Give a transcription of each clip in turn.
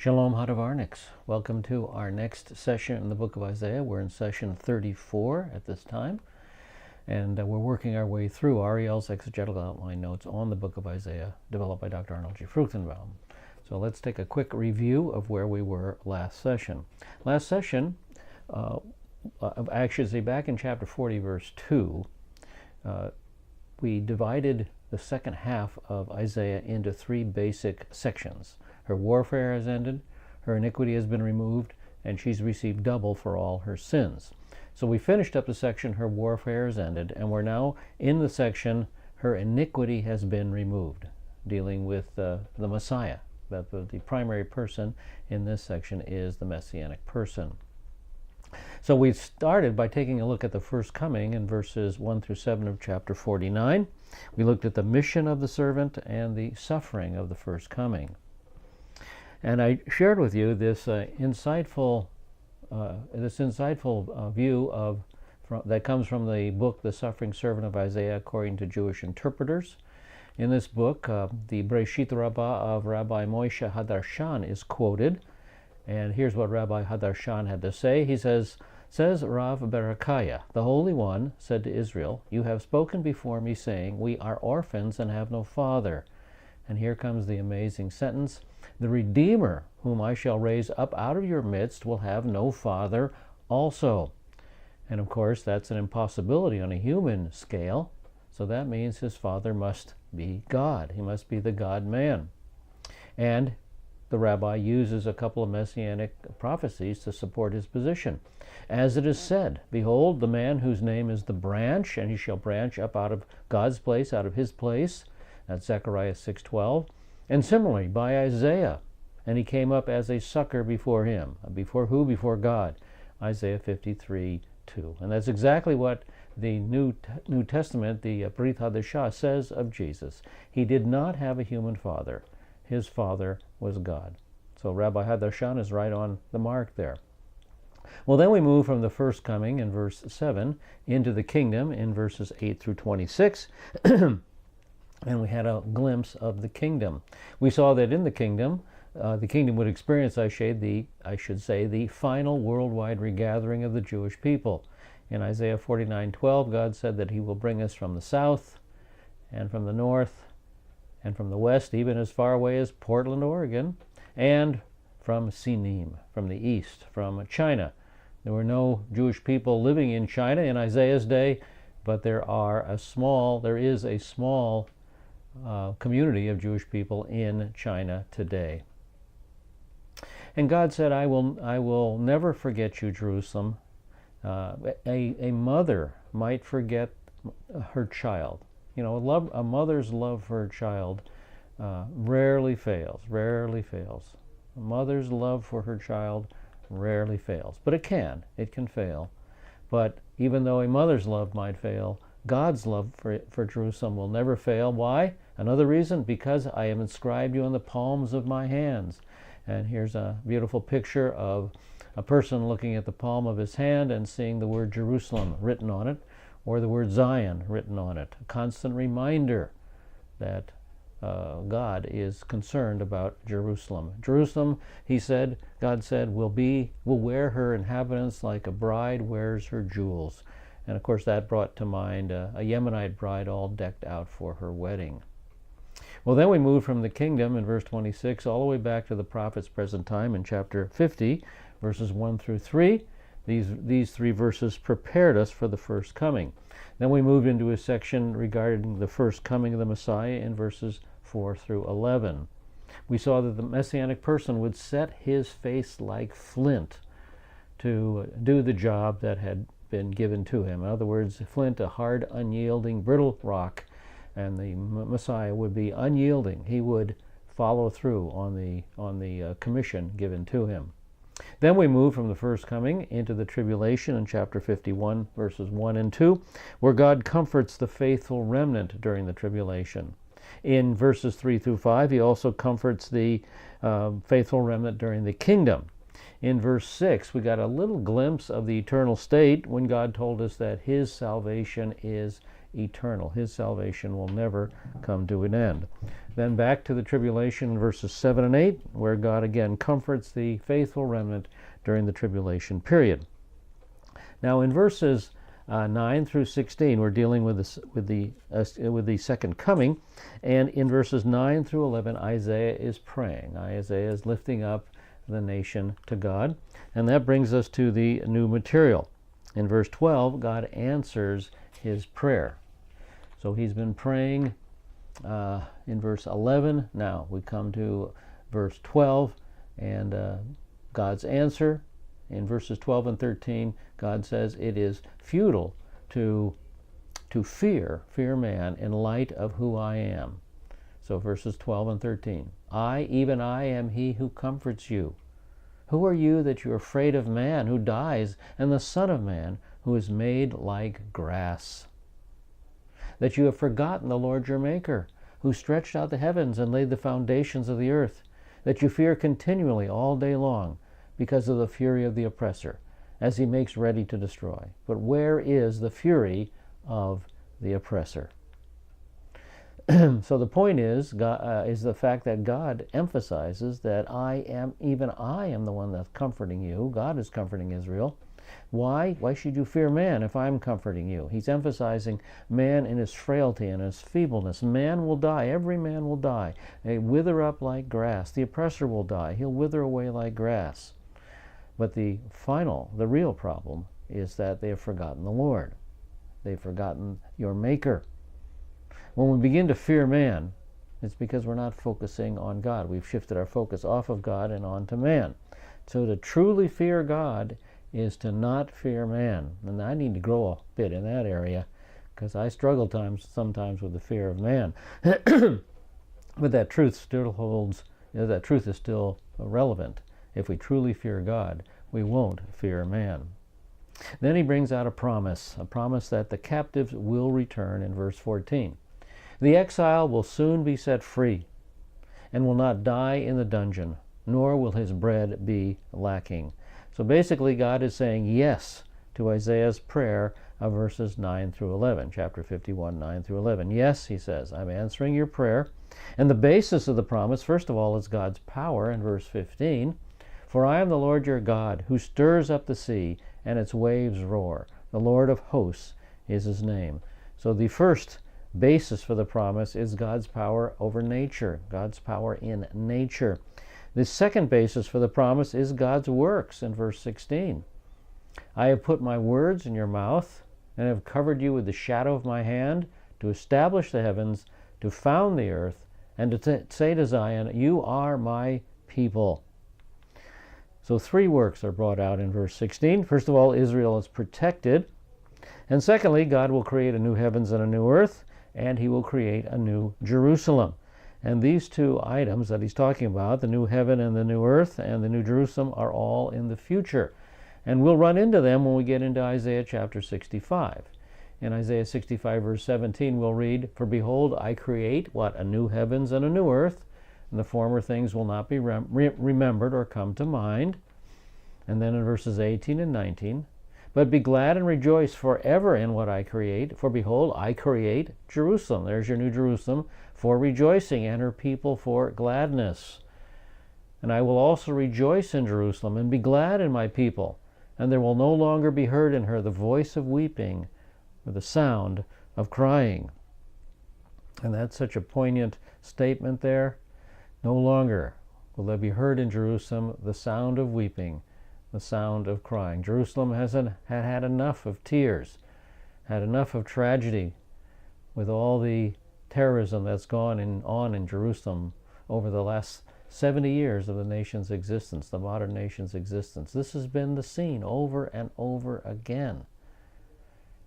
Shalom HaDavarniks. Welcome to our next session in the book of Isaiah. We're in session 34 at this time, and we're working our way through Ariel's exegetical outline notes on the book of Isaiah, developed by Dr. Arnold G. Fruchtenbaum. So let's take a quick review of where we were last session. Last session, actually back in chapter 40, verse 2, we divided the second half of Isaiah into three basic sections. Her warfare has ended, her iniquity has been removed, and she's received double for all her sins. So we finished up the section, her warfare has ended, and we're now in the section, her iniquity has been removed, dealing with the Messiah. That the primary person in this section is the Messianic person. So we started by taking a look at the first coming in verses 1 through 7 of chapter 49. We looked at the mission of the servant and the suffering of the first coming. And I shared with you this insightful view that comes from the book The Suffering Servant of Isaiah according to Jewish interpreters. In this book, the Breshit Rabbah of Rabbi Moshe Hadarshan is quoted. And here's what Rabbi Hadarshan had to say. He says Rav Berechiah, the Holy One, said to Israel, "You have spoken before me, saying, we are orphans and have no father." And here comes the amazing sentence, "The Redeemer, whom I shall raise up out of your midst, will have no father also." And of course, that's an impossibility on a human scale. So that means his father must be God. He must be the God-man. And the rabbi uses a couple of Messianic prophecies to support his position. As it is said, "Behold, the man whose name is the branch, and he shall branch up out of God's place, out of his place." That's Zechariah 6:12. And similarly, by Isaiah, "And he came up as a sucker before him." Before who? Before God. Isaiah 53:2. And that's exactly what the New Testament, the Brit Hadashah, says of Jesus. He did not have a human father. His father was God. So Rabbi Hadarshan is right on the mark there. Well, then we move from the first coming in verse 7 into the kingdom in verses 8 through 26. And we had a glimpse of the kingdom. We saw that in the kingdom would experience, I should say, the final worldwide regathering of the Jewish people. In Isaiah 49:12, God said that he will bring us from the south and from the north and from the west, even as far away as Portland, Oregon, and from Sinim, from the east, from China. There were no Jewish people living in China in Isaiah's day, but there is a small community of Jewish people in China today. And God said, I will never forget you, Jerusalem. A mother might forget her child. You know, a mother's love for her child rarely fails. A mother's love for her child rarely fails. But it can fail. But even though a mother's love might fail, God's love for Jerusalem will never fail. Why? Another reason, because I have inscribed you on the palms of my hands. And here's a beautiful picture of a person looking at the palm of his hand and seeing the word Jerusalem written on it, or the word Zion written on it. A constant reminder that God is concerned about Jerusalem. Jerusalem, God said, will wear her inhabitants like a bride wears her jewels. And of course that brought to mind a Yemenite bride all decked out for her wedding. Well, then we move from the kingdom in verse 26 all the way back to the prophet's present time in chapter 50, verses 1 through 3. These three verses prepared us for the first coming. Then we moved into a section regarding the first coming of the Messiah in verses 4 through 11. We saw that the Messianic person would set his face like flint to do the job that had been given to him. In other words, flint, a hard, unyielding, brittle rock, and the Messiah would be unyielding. He would follow through on the commission given to him. Then we move from the first coming into the tribulation in chapter 51, verses 1 and 2, where God comforts the faithful remnant during the tribulation. In verses 3 through 5, he also comforts the faithful remnant during the kingdom. In verse 6, we got a little glimpse of the eternal state when God told us that his salvation is eternal. His salvation will never come to an end. Then back to the tribulation in verses 7 and 8, where God again comforts the faithful remnant during the tribulation period. Now in verses 9 through 16, we're dealing with the second coming, and in verses 9 through 11, Isaiah is praying. Isaiah is lifting up the nation to God, and that brings us to the new material. In verse 12, God answers his prayer. So he's been praying in verse 11. Now we come to verse 12, and God's answer. In verses 12 and 13, God says it is futile to fear man in light of who I am. So verses 12 and 13, even I am he who comforts you. Who are you that you are afraid of man who dies, and the Son of Man who is made like grass? That you have forgotten the Lord your Maker, who stretched out the heavens and laid the foundations of the earth, that you fear continually all day long, because of the fury of the oppressor, as he makes ready to destroy. But where is the fury of the oppressor? So the point is the fact that God emphasizes that I am the one that's comforting you. God is comforting Israel. Why? Why should you fear man if I'm comforting you? He's emphasizing man in his frailty and his feebleness. Man will die. Every man will die. They wither up like grass. The oppressor will die. He'll wither away like grass. But the real problem is that they have forgotten the Lord. They've forgotten your Maker. When we begin to fear man, it's because we're not focusing on God. We've shifted our focus off of God and onto man. So to truly fear God is to not fear man. And I need to grow a bit in that area, because I struggle sometimes with the fear of man. But that truth still holds, that truth is still relevant. If we truly fear God, we won't fear man. Then he brings out a promise that the captives will return in verse 14. The exile will soon be set free, and will not die in the dungeon, nor will his bread be lacking. So basically God is saying yes to Isaiah's prayer of verses 9 through 11, chapter 51, 9 through 11. Yes, he says, I'm answering your prayer. And the basis of the promise, first of all, is God's power in verse 15. For I am the Lord your God, who stirs up the sea, and its waves roar. The Lord of hosts is his name. So the first basis for the promise is God's power over nature, God's power in nature. The second basis for the promise is God's works in verse 16. I have put my words in your mouth, and have covered you with the shadow of my hand, to establish the heavens, to found the earth, and to say to Zion, you are my people. So three works are brought out in verse 16. First of all, Israel is protected. And secondly, God will create a new heavens and a new earth, and he will create a new Jerusalem. And these two items that he's talking about, the new heaven and the new earth and the new Jerusalem, are all in the future. And we'll run into them when we get into Isaiah chapter 65. In Isaiah 65 verse 17 we'll read, for behold, I create, what? A new heavens and a new earth, and the former things will not be remembered or come to mind. And then in verses 18 and 19, but be glad and rejoice forever in what I create, for behold, I create Jerusalem. There's your new Jerusalem, for rejoicing, and her people for gladness. And I will also rejoice in Jerusalem, and be glad in my people, and there will no longer be heard in her the voice of weeping, or the sound of crying. And that's such a poignant statement there. No longer will there be heard in Jerusalem the sound of weeping, the sound of crying. Jerusalem had enough of tears, had enough of tragedy, with all the terrorism that's gone on in Jerusalem over the last 70 years of the nation's existence, the modern nation's existence. This has been the scene over and over again.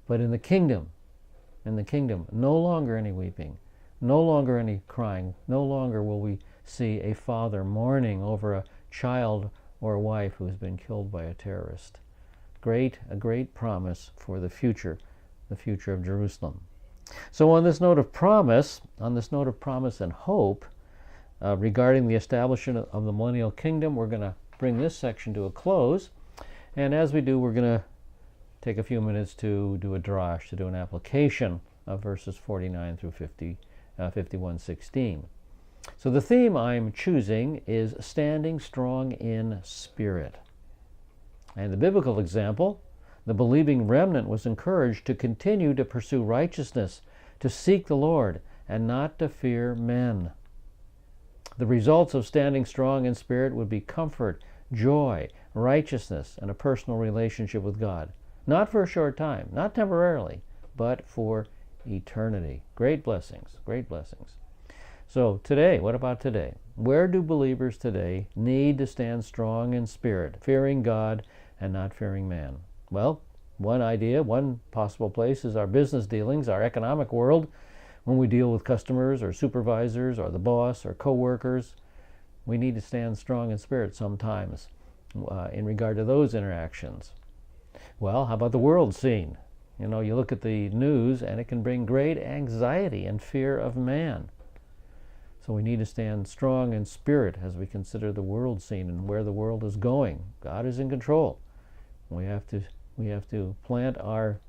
But in the kingdom, no longer any weeping, no longer any crying, no longer will we see a father mourning over a child or a wife who has been killed by a terrorist. A great promise for the future of Jerusalem. So on this note of promise and hope, regarding the establishment of the millennial kingdom, we're going to bring this section to a close. And as we do, we're going to take a few minutes to do a drash, to do an application verses 49 through 51:16. So the theme I'm choosing is standing strong in spirit. And the biblical example, the believing remnant was encouraged to continue to pursue righteousness, to seek the Lord, and not to fear men. The results of standing strong in spirit would be comfort, joy, righteousness, and a personal relationship with God. Not for a short time, not temporarily, but for eternity. Great blessings, great blessings. So today, what about today? Where do believers today need to stand strong in spirit, fearing God and not fearing man? Well, one idea, one possible place is our business dealings, our economic world. When we deal with customers or supervisors or the boss or co-workers, we need to stand strong in spirit sometimes in regard to those interactions. Well, how about the world scene? You know, you look at the news and it can bring great anxiety and fear of man. So we need to stand strong in spirit as we consider the world scene and where the world is going. God is in control. We have to plant our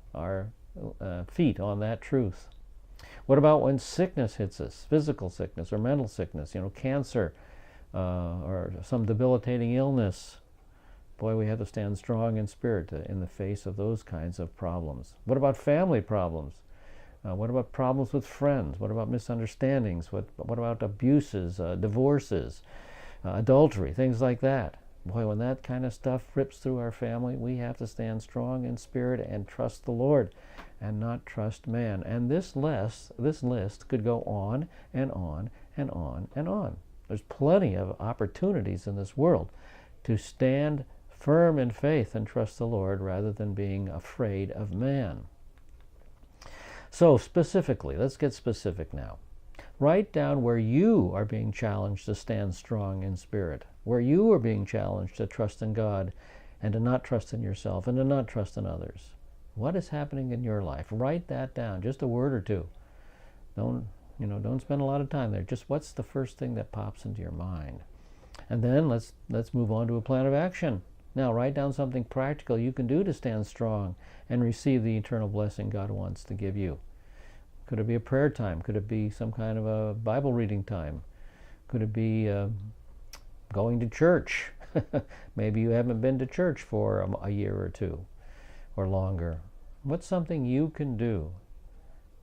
feet on that truth. What about when sickness hits us, physical sickness or mental sickness, cancer or some debilitating illness? Boy, we have to stand strong in spirit in the face of those kinds of problems. What about family problems? What about problems with friends? What about misunderstandings? What about abuses, divorces, adultery, things like that? Boy, when that kind of stuff rips through our family, we have to stand strong in spirit and trust the Lord and not trust man. And this list could go on and on and on and on. There's plenty of opportunities in this world to stand firm in faith and trust the Lord rather than being afraid of man. So specifically, let's get specific now. Write down where you are being challenged to stand strong in spirit, where you are being challenged to trust in God and to not trust in yourself and to not trust in others. What is happening in your life? Write that down, just a word or two. Don't spend a lot of time there. Just what's the first thing that pops into your mind? And then let's move on to a plan of action. Now write down something practical you can do to stand strong and receive the eternal blessing God wants to give you. Could it be a prayer time? Could it be some kind of a Bible reading time? Could it be going to church? Maybe you haven't been to church for a year or two or longer. What's something you can do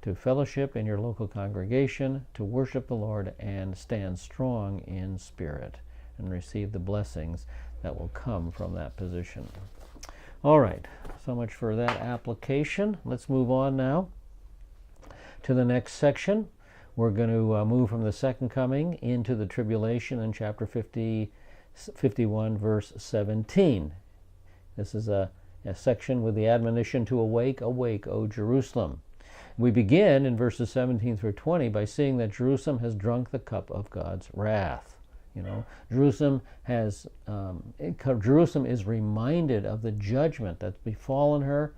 to fellowship in your local congregation, to worship the Lord and stand strong in spirit and receive the blessings that will come from that position? All right, so much for that application. Let's move on now to the next section. We're going to move from the second coming into the tribulation in chapter 51, verse 17. This is a section with the admonition to awake, awake, O Jerusalem. We begin in verses 17 through 20 by seeing that Jerusalem has drunk the cup of God's wrath. Jerusalem is reminded of the judgment that's befallen her,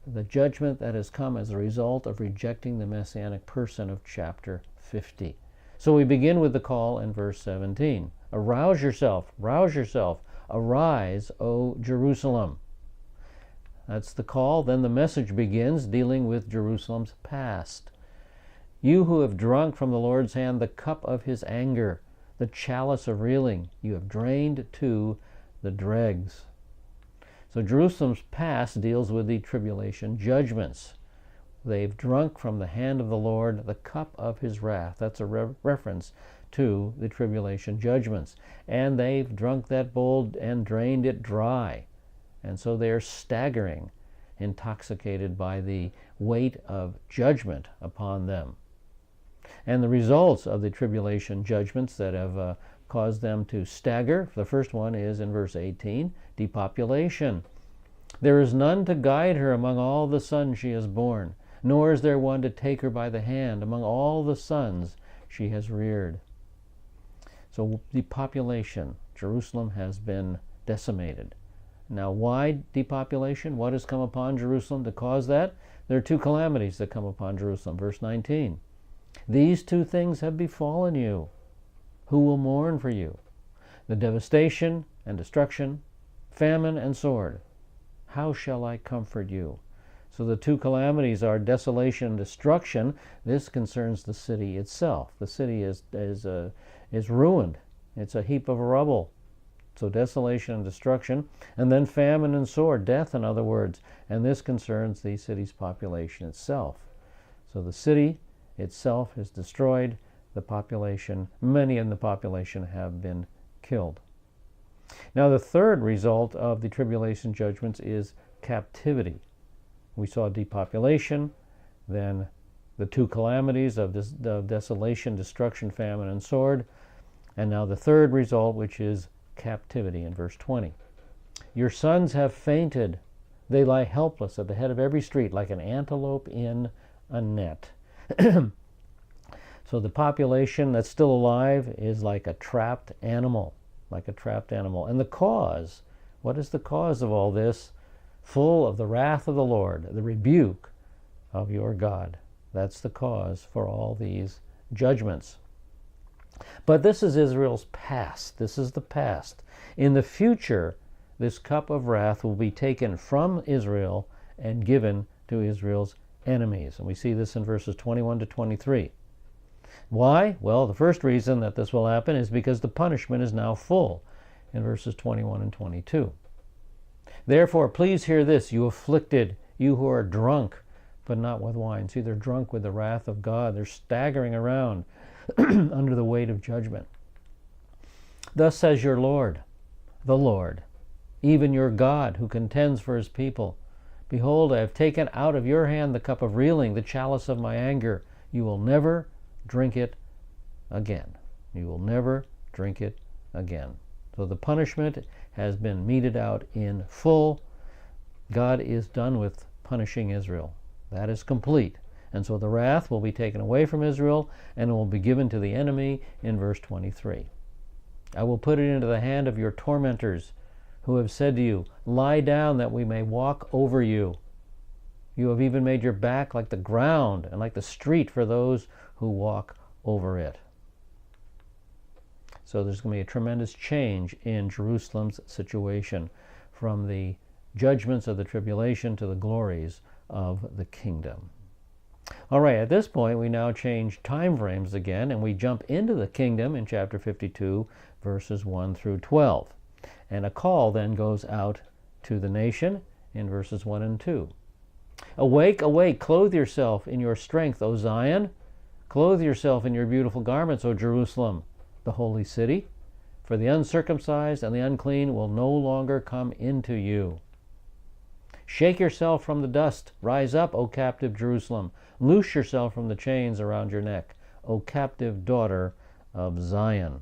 the judgment that has come as a result of rejecting the Messianic person of chapter 50. So we begin with the call in verse 17. Arouse yourself, rouse yourself, arise, O Jerusalem. That's the call. Then the message begins dealing with Jerusalem's past. You who have drunk from the Lord's hand the cup of his anger, the chalice of reeling, you have drained to the dregs. So Jerusalem's past deals with the tribulation judgments. They've drunk from the hand of the Lord the cup of his wrath. That's a reference to the tribulation judgments. And they've drunk that bowl and drained it dry. And so they're staggering, intoxicated by the weight of judgment upon them. And the results of the tribulation judgments that have caused them to stagger, the first one is in verse 18, depopulation. There is none to guide her among all the sons she has borne, nor is there one to take her by the hand among all the sons she has reared. So depopulation, Jerusalem has been decimated. Now why depopulation? What has come upon Jerusalem to cause that? There are two calamities that come upon Jerusalem. Verse 19. These two things have befallen you. Who will mourn for you? The devastation and destruction, famine and sword. How shall I comfort you? So the two calamities are desolation and destruction. This concerns the city itself. The city is ruined. It's a heap of rubble. So desolation and destruction. And then famine and sword, death in other words. And this concerns the city's population itself. So the city itself is destroyed. The population, many in the population have been killed. Now the third result of the tribulation judgments is captivity. We saw depopulation, then the two calamities of desolation, destruction, famine, and sword, and now the third result, which is captivity in verse 20. Your sons have fainted. They lie helpless at the head of every street like an antelope in a net. So the population that's still alive is like a trapped animal, And the cause, what is the cause of all this? Full of the wrath of the Lord, the rebuke of your God. That's the cause for all these judgments. But this is Israel's past. This is the past. In the future, this cup of wrath will be taken from Israel and given to Israel's enemies. And we see this in verses 21 to 23. Why? Well, the first reason that this will happen is because the punishment is now full in verses 21 and 22. Therefore, please hear this, you afflicted, you who are drunk, but not with wine. See, they're drunk with the wrath of God. They're staggering around under the weight of judgment. Thus says your Lord, the Lord, even your God, who contends for his people. Behold, I have taken out of your hand the cup of reeling, the chalice of my anger. You will never drink it again. You will never drink it again. So the punishment has been meted out in full. God is done with punishing Israel. That is complete. And so the wrath will be taken away from Israel and will be given to the enemy in verse 23. I will put it into the hand of your tormentors who have said to you, lie down that we may walk over you. You have even made your back like the ground and like the street for those who walk over it. So there's going to be a tremendous change in Jerusalem's situation from the judgments of the tribulation to the glories of the kingdom. All right, at this point we now change time frames again and we jump into the kingdom in chapter 52, verses 1 through 12. And a call then goes out to the nation in verses 1 and 2. Awake, awake, clothe yourself in your strength, O Zion. Clothe yourself in your beautiful garments, O Jerusalem, the holy city. For the uncircumcised and the unclean will no longer come into you. Shake yourself from the dust. Rise up, O captive Jerusalem. Loose yourself from the chains around your neck, O captive daughter of Zion.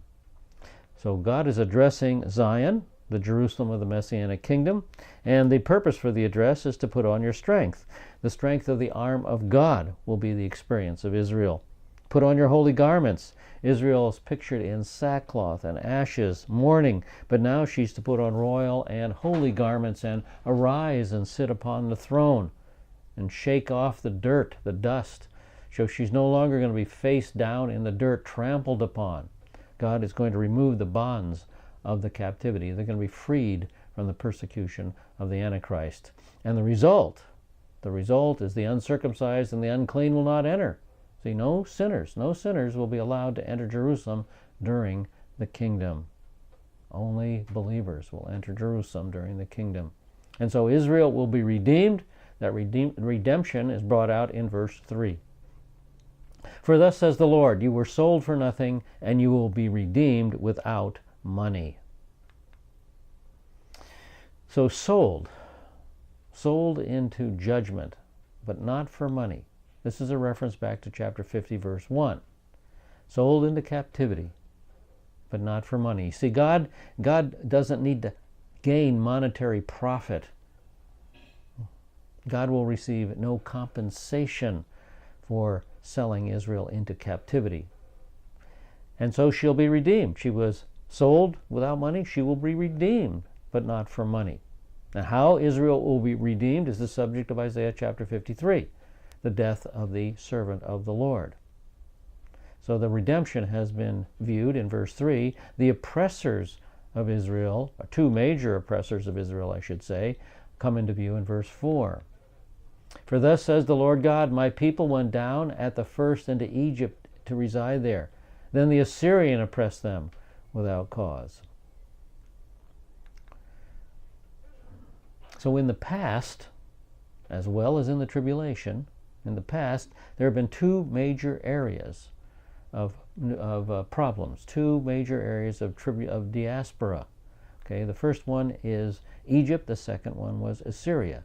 So God is addressing Zion, the Jerusalem of the Messianic kingdom, and the purpose for the address is to put on your strength. The strength of the arm of God will be the experience of Israel. Put on your holy garments. Israel is pictured in sackcloth and ashes, mourning, but now she's to put on royal and holy garments and arise and sit upon the throne and shake off the dirt, the dust. So she's no longer going to be face down in the dirt, trampled upon. God is going to remove the bonds of the captivity. They're going to be freed from the persecution of the Antichrist. And the result is the uncircumcised and the unclean will not enter. See, no sinners will be allowed to enter Jerusalem during the kingdom. Only believers will enter Jerusalem during the kingdom. And so Israel will be redeemed. That redemption is brought out in verse 3. For thus says the Lord, you were sold for nothing, and you will be redeemed without money. So sold into judgment, but not for money. This is a reference back to chapter 50, verse 1. Sold into captivity, but not for money. See, God doesn't need to gain monetary profit. God will receive no compensation for selling Israel into captivity. And so she'll be redeemed. She was sold without money. She will be redeemed, but not for money. Now, how Israel will be redeemed is the subject of Isaiah chapter 53, the death of the servant of the Lord. So the redemption has been viewed in verse 3. The oppressors of Israel, or two major oppressors of Israel, I should say, come into view in verse 4. For thus says the Lord God, my people went down at the first into Egypt to reside there. Then the Assyrian oppressed them without cause. So in the past, as well as in the tribulation, in the past, there have been two major areas of problems, two major areas of diaspora. Okay, the first one is Egypt, the second one was Assyria.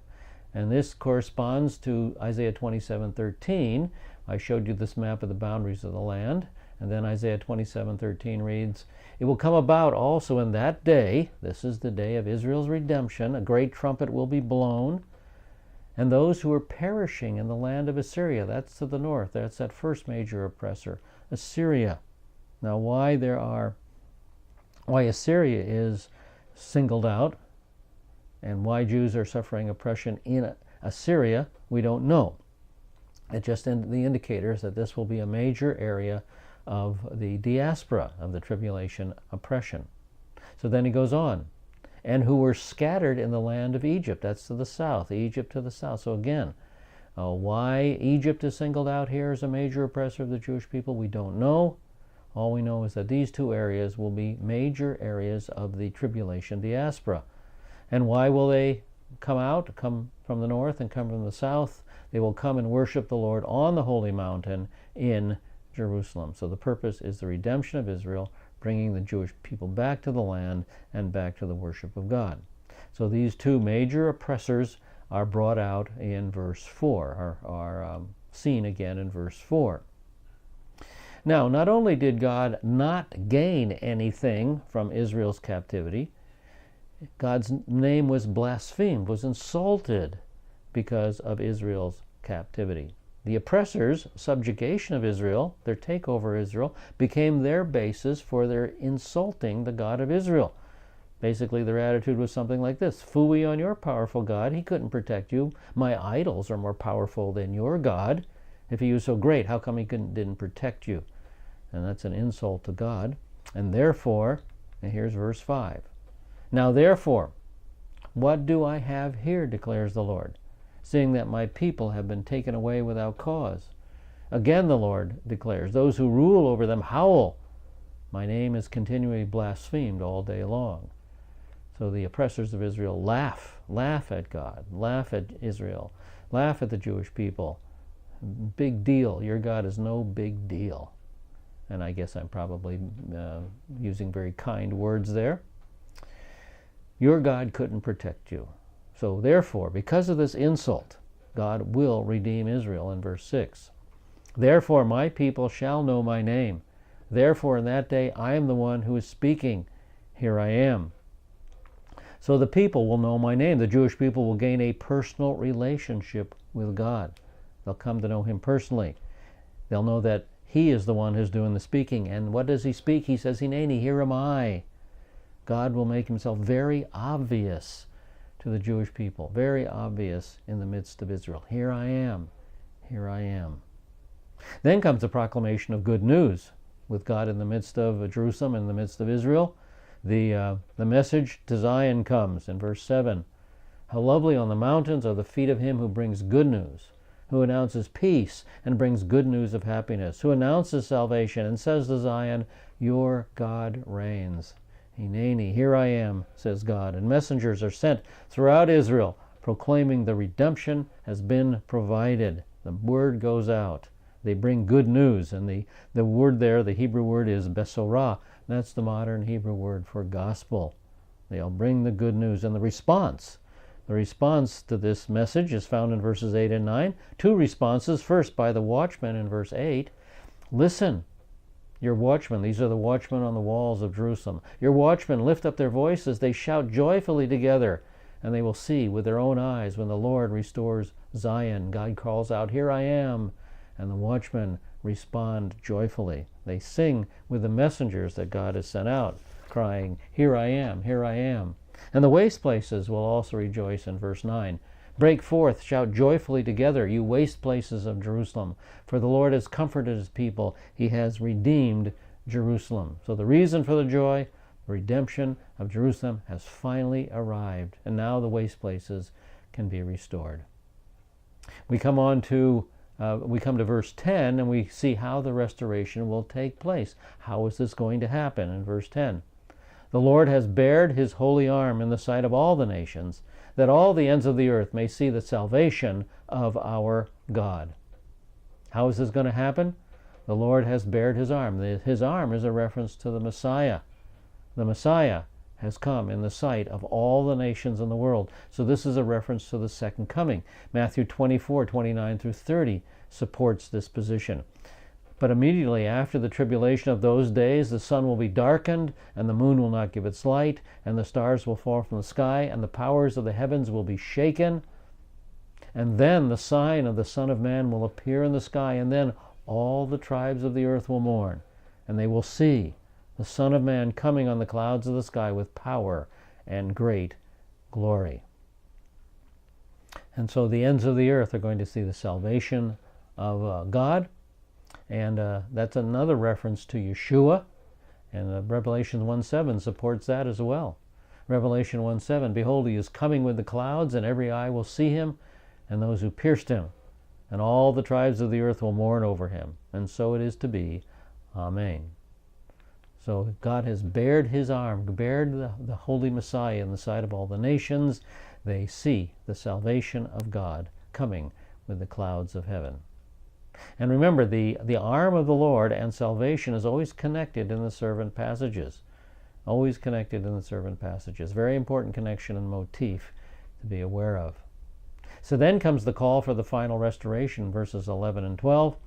And this corresponds to Isaiah 27:13. I showed you this map of the boundaries of the land. And then Isaiah 27:13 reads, it will come about also in that day, this is the day of Israel's redemption, a great trumpet will be blown, and those who are perishing in the land of Assyria, that's to the north, that's that first major oppressor, Assyria. Now why Assyria is singled out and why Jews are suffering oppression in Assyria, we don't know. It's just the indicators that this will be a major area of the diaspora of the tribulation oppression. So then he goes on, and who were scattered in the land of Egypt, that's to the south, Egypt to the south. So again, why Egypt is singled out here as a major oppressor of the Jewish people, we don't know. All we know is that these two areas will be major areas of the tribulation diaspora. And why will they come from the north and come from the south? They will come and worship the Lord on the holy mountain in Jerusalem. So the purpose is the redemption of Israel, bringing the Jewish people back to the land and back to the worship of God. So these two major oppressors are brought out in verse 4, are seen again in verse 4. Now, not only did God not gain anything from Israel's captivity, God's name was blasphemed, was insulted because of Israel's captivity. The oppressors' subjugation of Israel, their takeover of Israel, became their basis for their insulting the God of Israel. Basically, their attitude was something like this: phooey on your powerful God, he couldn't protect you. My idols are more powerful than your God. If he was so great, how come he didn't protect you? And that's an insult to God. And therefore, and here's verse 5. Now therefore, what do I have here, declares the Lord, seeing that my people have been taken away without cause? Again the Lord declares, those who rule over them howl. My name is continually blasphemed all day long. So the oppressors of Israel laugh at God, laugh at Israel, laugh at the Jewish people. Big deal. Your God is no big deal. And I guess I'm probably using very kind words there. Your God couldn't protect you. So therefore, because of this insult, God will redeem Israel in verse 6. Therefore my people shall know my name. Therefore in that day I am the one who is speaking. Here I am. So the people will know my name. The Jewish people will gain a personal relationship with God. They'll come to know him personally. They'll know that he is the one who's doing the speaking. And what does he speak? He says, Hineni, here am I. God will make himself very obvious to the Jewish people, very obvious in the midst of Israel. Here I am. Here I am. Then comes the proclamation of good news. With God in the midst of Jerusalem, in the midst of Israel, the message to Zion comes in verse 7. How lovely on the mountains are the feet of him who brings good news, who announces peace and brings good news of happiness, who announces salvation and says to Zion, your God reigns. Hineni, here I am, says God, and messengers are sent throughout Israel, proclaiming the redemption has been provided. The word goes out. They bring good news, and the word there, the Hebrew word is besorah. That's the modern Hebrew word for gospel. They'll bring the good news. And the response to this message is found in verses 8 and 9. Two responses. First, by the watchmen in verse 8. Listen, your watchmen, these are the watchmen on the walls of Jerusalem. Your watchmen lift up their voices, they shout joyfully together, and they will see with their own eyes when the Lord restores Zion. God calls out, here I am, and the watchmen respond joyfully. They sing with the messengers that God has sent out, crying, here I am, here I am. And the waste places will also rejoice in verse 9. Break forth, shout joyfully together, you waste places of Jerusalem, for the Lord has comforted his people. He has redeemed Jerusalem. So the reason for the joy, the redemption of Jerusalem, has finally arrived, and now the waste places can be restored. We come to verse 10, and we see how the restoration will take place. How is this going to happen? In verse 10, the Lord has bared his holy arm in the sight of all the nations, that all the ends of the earth may see the salvation of our God. How is this going to happen? The Lord has bared his arm. His arm is a reference to the Messiah. The Messiah has come in the sight of all the nations in the world. So this is a reference to the second coming. Matthew 24:29-30 supports this position. But immediately after the tribulation of those days, the sun will be darkened, and the moon will not give its light, and the stars will fall from the sky, and the powers of the heavens will be shaken. And then the sign of the Son of Man will appear in the sky, and then all the tribes of the earth will mourn, and they will see the Son of Man coming on the clouds of the sky with power and great glory. And so the ends of the earth are going to see the salvation of God. And that's another reference to Yeshua. And Revelation 1:7 supports that as well. Revelation 1:7, behold, he is coming with the clouds, and every eye will see him, and those who pierced him. And all the tribes of the earth will mourn over him. And so it is to be. Amen. So God has bared his arm, bared the Holy Messiah in the sight of all the nations. They see the salvation of God coming with the clouds of heaven. And remember, the arm of the Lord and salvation is always connected in the servant passages. Always connected in the servant passages. Very important connection and motif to be aware of. So then comes the call for the final restoration, verses 11 and 12.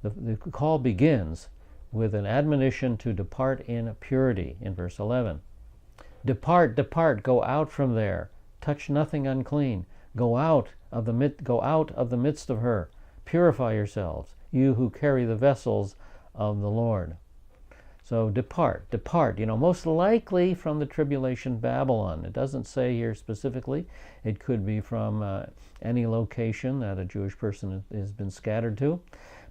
The call begins with an admonition to depart in purity in verse 11. Depart, depart, go out from there. Touch nothing unclean. Go out of the midst of her. Purify yourselves, you who carry the vessels of the Lord. So depart, depart, most likely from the tribulation Babylon. It doesn't say here specifically. It could be from any location that a Jewish person has been scattered to.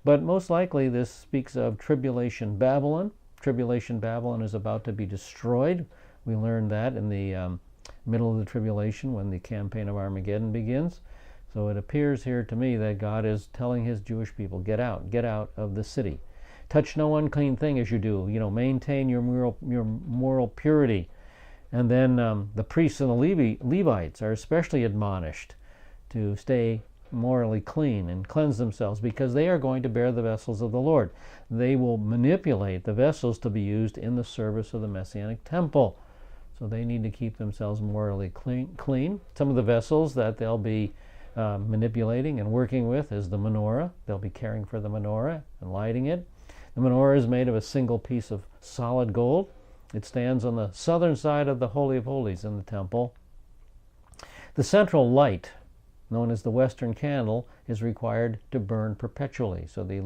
But most likely this speaks of tribulation Babylon. Tribulation Babylon is about to be destroyed. We learned that in the middle of the tribulation when the campaign of Armageddon begins. So it appears here to me that God is telling his Jewish people, get out of the city. Touch no unclean thing as you do. Maintain your moral purity. And then the priests and the Levites are especially admonished to stay morally clean and cleanse themselves, because they are going to bear the vessels of the Lord. They will manipulate the vessels to be used in the service of the Messianic temple. So they need to keep themselves morally clean. Some of the vessels that they'll be manipulating and working with is the menorah. They'll be caring for the menorah and lighting it. The menorah is made of a single piece of solid gold. It stands on the southern side of the Holy of Holies in the temple. The central light, known as the Western candle, is required to burn perpetually. So the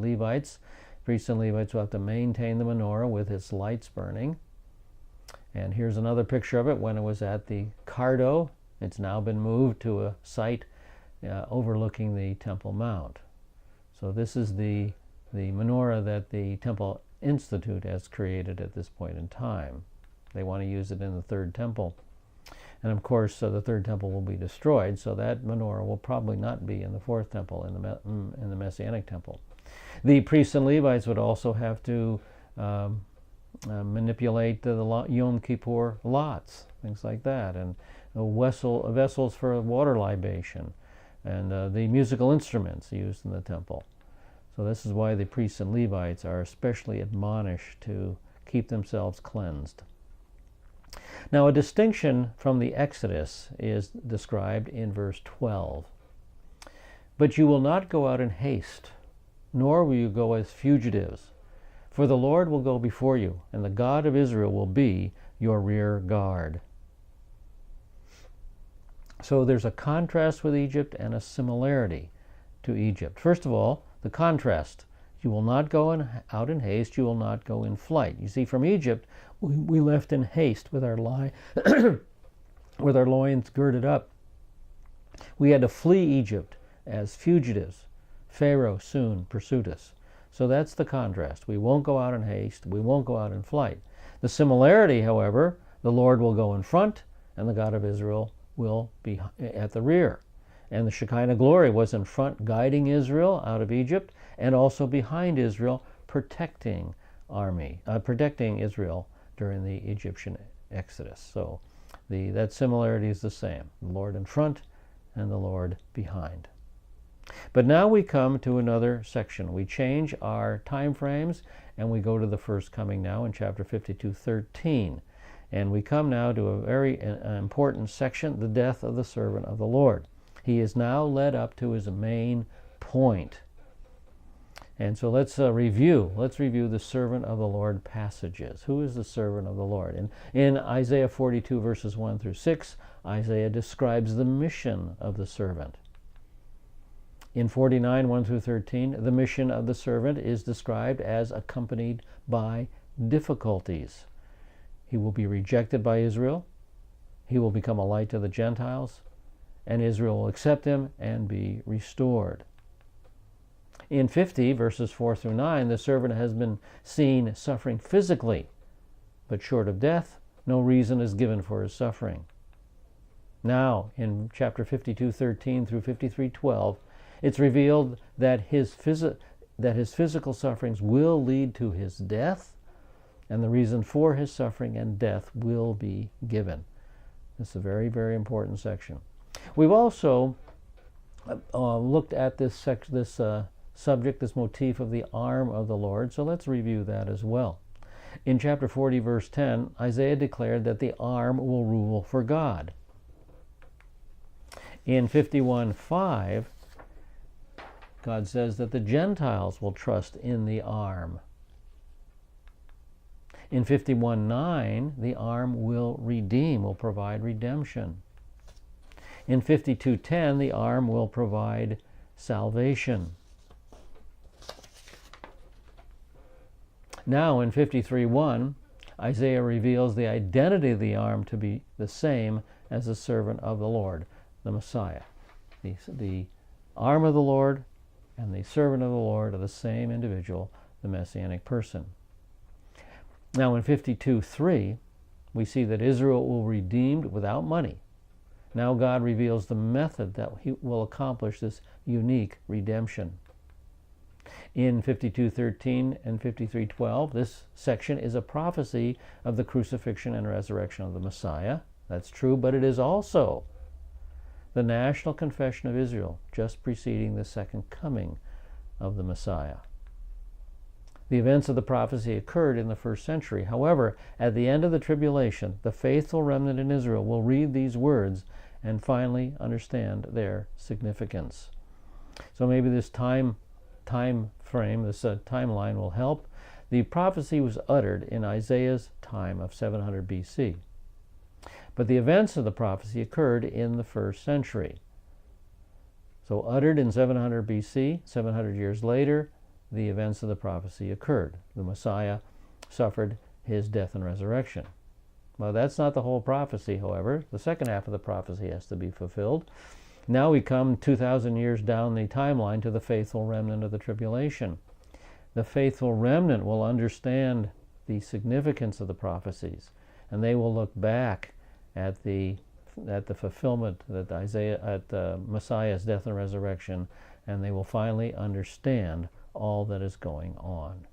priests and Levites will have to maintain the menorah with its lights burning. And here's another picture of it when it was at the Cardo. It's now been moved to a site overlooking the Temple Mount. So this is the menorah that the Temple Institute has created at this point in time. They want to use it in the third temple. And of course, the third temple will be destroyed, so that menorah will probably not be in the fourth temple, in the Messianic temple. The priests and Levites would also have to manipulate the Yom Kippur lots, things like that, and vessels for water libation, and the musical instruments used in the temple. So this is why the priests and Levites are especially admonished to keep themselves cleansed. Now, a distinction from the Exodus is described in verse 12. But you will not go out in haste, nor will you go as fugitives, for the Lord will go before you, and the God of Israel will be your rear guard. So there's a contrast with Egypt and a similarity to Egypt. First of all, the contrast. You will not go out in haste, you will not go in flight. You see, from Egypt, we left in haste with our with our loins girded up. We had to flee Egypt as fugitives. Pharaoh soon pursued us. So that's the contrast. We won't go out in haste, we won't go out in flight. The similarity, however, the Lord will go in front, and the God of Israel will be at the rear. And the Shekinah glory was in front, guiding Israel out of Egypt, and also behind Israel, protecting Israel during the Egyptian exodus. So that similarity is the same: the Lord in front and the Lord behind. But now we come to another section. We change our time frames and we go to the first coming now in chapter 52:13. And we come now to a very important section, the death of the servant of the Lord. He is now led up to his main point. And so let's review the servant of the Lord passages. Who is the servant of the Lord? In Isaiah 42 verses 1 through 6, Isaiah describes the mission of the servant. In 49, 1 through 13, the mission of the servant is described as accompanied by difficulties. He will be rejected by Israel. He will become a light to the Gentiles, and Israel will accept him and be restored. In 50, verses 4 through 9, the servant has been seen suffering physically, but short of death, no reason is given for his suffering. Now, in chapter 52:13 through 53:12, it's revealed that his physical sufferings will lead to his death, and the reason for his suffering and death will be given. This is a very, very important section. We've also looked at this subject, this motif of the arm of the Lord, so let's review that as well. In chapter 40, verse 10, Isaiah declared that the arm will rule for God. In 51:5, God says that the Gentiles will trust in the arm. In 51:9, the arm will redeem, will provide redemption. In 52:10, the arm will provide salvation. Now in 53:1, Isaiah reveals the identity of the arm to be the same as the servant of the Lord, the Messiah. The arm of the Lord and the servant of the Lord are the same individual, the Messianic person. Now in 52:3, we see that Israel will be redeemed without money. Now God reveals the method that he will accomplish this unique redemption. In 52:13 and 53:12, this section is a prophecy of the crucifixion and resurrection of the Messiah. That's true, but it is also the national confession of Israel, just preceding the second coming of the Messiah. The events of the prophecy occurred in the first century. However, at the end of the tribulation, the faithful remnant in Israel will read these words and finally understand their significance. So maybe this time frame, this timeline will help. The prophecy was uttered in Isaiah's time of 700 BC. But the events of the prophecy occurred in the first century. So uttered in 700 BC, 700 years later, the events of the prophecy occurred. The Messiah suffered his death and resurrection. Well, that's not the whole prophecy, however. The second half of the prophecy has to be fulfilled. Now we come 2,000 years down the timeline to the faithful remnant of the tribulation. The faithful remnant will understand the significance of the prophecies, and they will look back at the fulfillment at Messiah's death and resurrection, and they will finally understand all that is going on.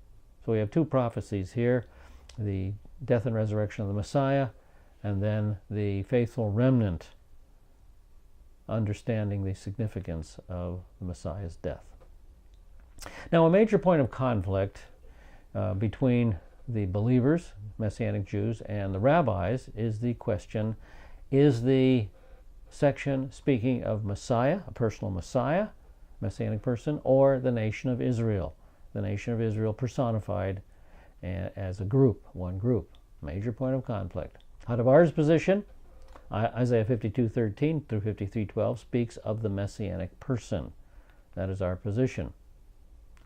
So we have two prophecies here: the death and resurrection of the Messiah, and then the faithful remnant understanding the significance of the Messiah's death. Now, a major point of conflict between the believers, Messianic Jews, and the rabbis is the question: is the section speaking of Messiah, a personal Messiah, Messianic person, or the nation of Israel? The nation of Israel personified as a group, one group. Major point of conflict. HaDavar's position, Isaiah 52:13 through 53:12, speaks of the Messianic person. That is our position.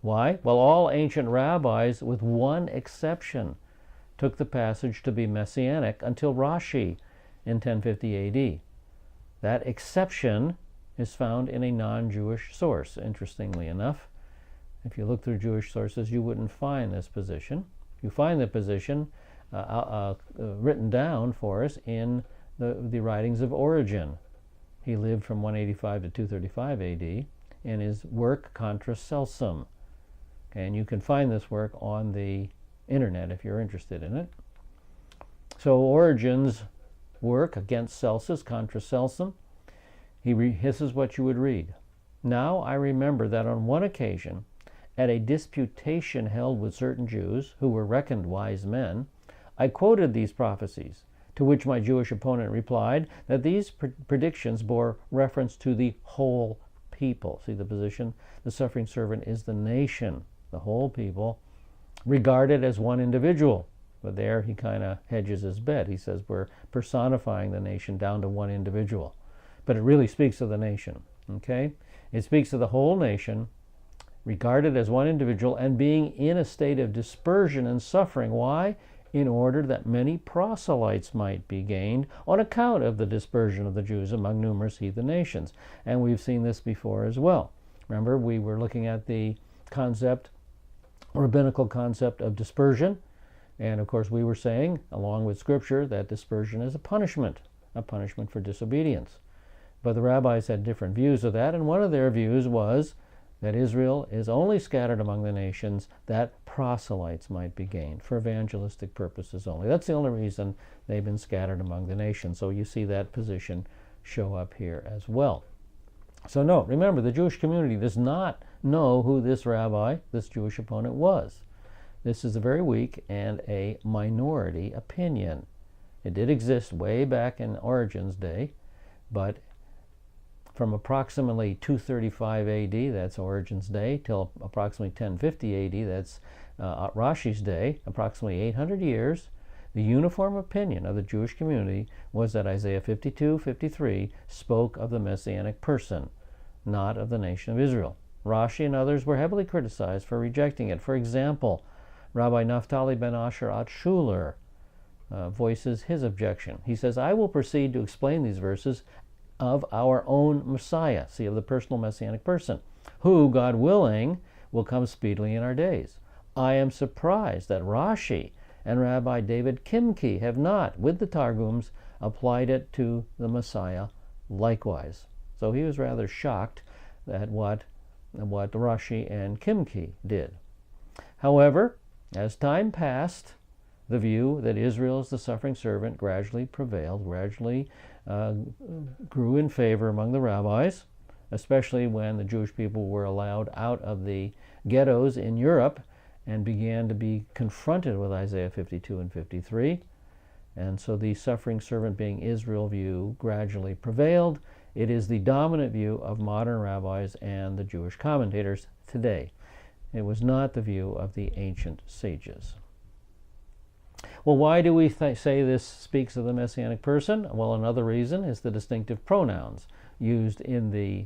Why? Well, all ancient rabbis, with one exception, took the passage to be Messianic until Rashi in 1050 AD. That exception is found in a non-Jewish source. Interestingly enough, if you look through Jewish sources, you wouldn't find this position. You find the position written down for us in the writings of Origen. He lived from 185 to 235 AD, in his work Contra Celsum. And you can find this work on the internet if you're interested in it. So Origen's work against Celsus, Contra Celsum, this is what you would read. Now I remember that on one occasion, at a disputation held with certain Jews, who were reckoned wise men, I quoted these prophecies, to which my Jewish opponent replied that these predictions bore reference to the whole people. See the position? The suffering servant is the nation, the whole people, regarded as one individual. But there he kind of hedges his bet. He says we're personifying the nation down to one individual. But it really speaks of the nation. Okay? It speaks of the whole nation, regarded as one individual, and being in a state of dispersion and suffering. Why? In order that many proselytes might be gained on account of the dispersion of the Jews among numerous heathen nations. And we've seen this before as well. Remember, we were looking at the concept, rabbinical concept of dispersion. And of course, we were saying, along with Scripture, that dispersion is a punishment for disobedience. But the rabbis had different views of that, and one of their views was that Israel is only scattered among the nations that proselytes might be gained, for evangelistic purposes only. That's the only reason they've been scattered among the nations. So you see that position show up here as well. So note, remember, the Jewish community does not know who this rabbi, this Jewish opponent, was. This is a very weak and a minority opinion. It did exist way back in Origen's day, but from approximately 235 AD, that's Origen's day, till approximately 1050 AD, that's Rashi's day, approximately 800 years, the uniform opinion of the Jewish community was that Isaiah 52:53 spoke of the Messianic person, not of the nation of Israel. Rashi and others were heavily criticized for rejecting it. For example, Rabbi Naphtali ben Asher Schuler voices his objection. He says, I will proceed to explain these verses of our own Messiah, see, of the personal Messianic person, who, God willing, will come speedily in our days. I am surprised that Rashi and Rabbi David Kimke have not, with the Targums, applied it to the Messiah likewise. So he was rather shocked at what Rashi and Kimke did. However, as time passed, the view that Israel is the suffering servant gradually prevailed, gradually grew in favor among the rabbis, especially when the Jewish people were allowed out of the ghettos in Europe and began to be confronted with Isaiah 52 and 53. And so the suffering servant being Israel view gradually prevailed. It is the dominant view of modern rabbis and the Jewish commentators today. It was not the view of the ancient sages. Well, why do we say this speaks of the Messianic person? Well, another reason is the distinctive pronouns used in the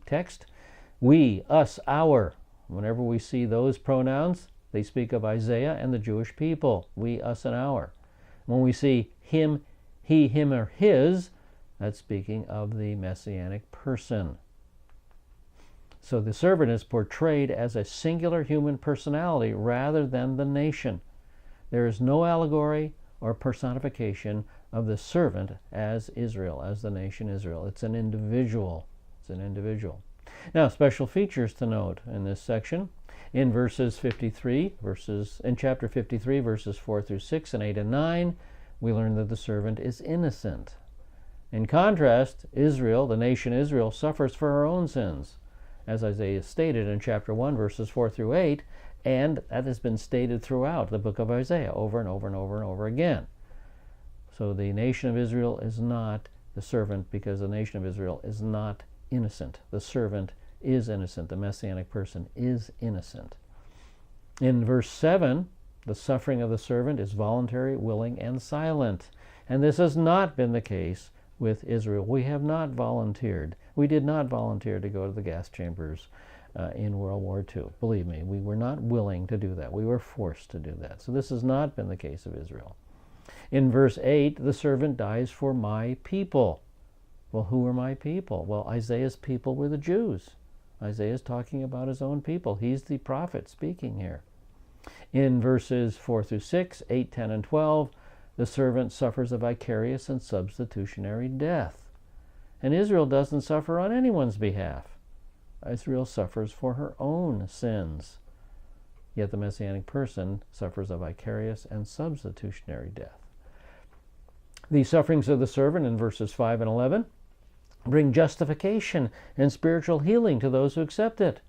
text. We, us, our. Whenever we see those pronouns, they speak of Isaiah and the Jewish people. We, us, and our. When we see him, he, him, or his, that's speaking of the Messianic person. So the servant is portrayed as a singular human personality rather than the nation. There is no allegory or personification of the servant as Israel, as the nation Israel. It's an individual. It's an individual. Now, special features to note in this section. In chapter 53, verses 4 through 6 and 8 and 9, we learn that the servant is innocent. In contrast, Israel, the nation Israel, suffers for her own sins, as Isaiah stated in chapter 1, verses 4 through 8, and that has been stated throughout the book of Isaiah over and over and over and over again. So the nation of Israel is not the servant, because the nation of Israel is not innocent. The servant is innocent. The Messianic person is innocent. In verse 7, the suffering of the servant is voluntary, willing, and silent. And this has not been the case with Israel. We have not volunteered. We did not volunteer to go to the gas chambers in World War II. Believe me, we were not willing to do that. We were forced to do that. So this has not been the case of Israel. In verse 8, the servant dies for my people. Well, who are my people? Well, Isaiah's people were the Jews. Isaiah is talking about his own people. He's the prophet speaking here. In verses 4 through 6, 8, 10, and 12, the servant suffers a vicarious and substitutionary death. And Israel doesn't suffer on anyone's behalf. Israel suffers for her own sins. Yet the Messianic person suffers a vicarious and substitutionary death. The sufferings of the servant in verses 5 and 11 bring justification and spiritual healing to those who accept it.